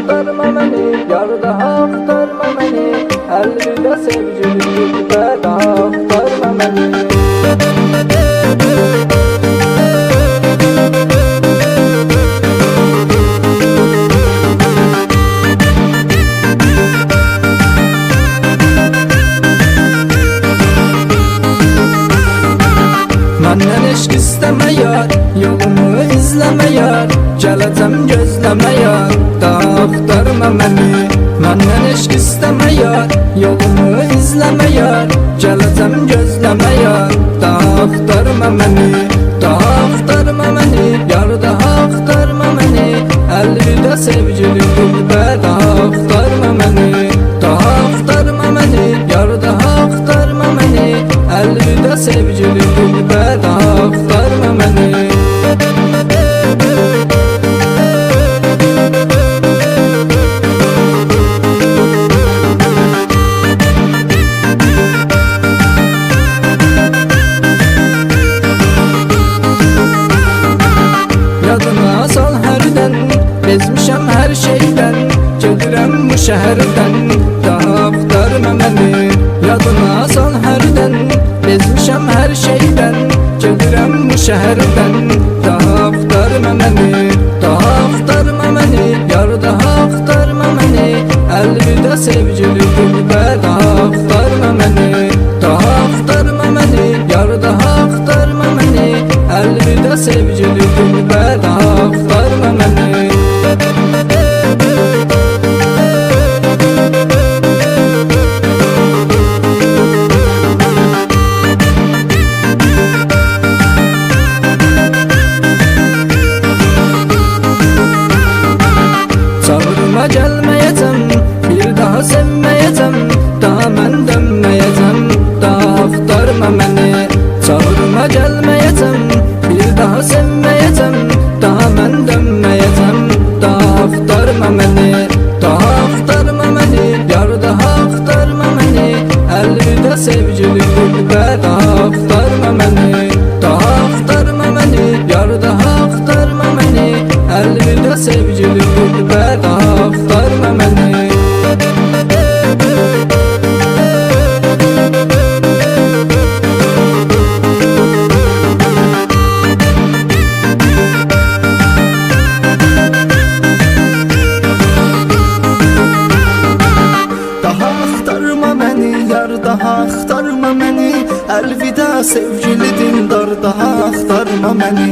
axtarma məni, yar daha axtarma məni. Əlvida sevgilim gülbə daha axtarma məni. Məndən eşq istəmə yar, yolumu izləmə yar. Gələcəm gözləmə yar, daha axtarma məni. Məndən eşq istəmə yar, yolumu izləmə yar. Gələcəm gözləmə yar, daha axtarma məni. Daha axtarma məni, yar daha axtarma məni. Əlvida sevgilim gülbə daha axtarma məni. Daha axtarma məni, yar daha axtarma məni. Əlvida sevgilim gülbə daha axtarma məni. Yadına sal hərdən, bezmişəm hər şeydən. Gedirəm bu şəhərdən, daha axtarma məni. Yadına sal hərdən, bezmişəm hər şeydən. Gedirəm bu şəhərdən, daha axtarma məni. Daha axtarma məni, yar daha axtarma məni. Əlvida sevgilim gülbə daha axtarma məni. Daha axtarma məni, yar daha axtarma məni. Əlvida sevgilim gülbə daha axtarma məni. Çağırma gəlməyəcəm, bir daha sevməyəcəm. Daha mən dönməyəcəm, daha axtarma məni. Çağırma gəlməyəcəm, bir daha sevməyəcəm. Daha mən dönməyəcəm, daha axtarma məni. Daha axtarma məni, yar daha axtarma məni. Əlvida sevgilim gülbə daha axtarma məni. Daha axtarma məni, yar daha axtarma məni. Əlvida sevgilim gülbə daha axtarma məni. Daha axtarma məni, yar daha axtarma məni. Əlvida sevgili dindar daha axtarma məni.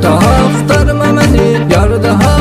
Daha axtarma məni, yar daha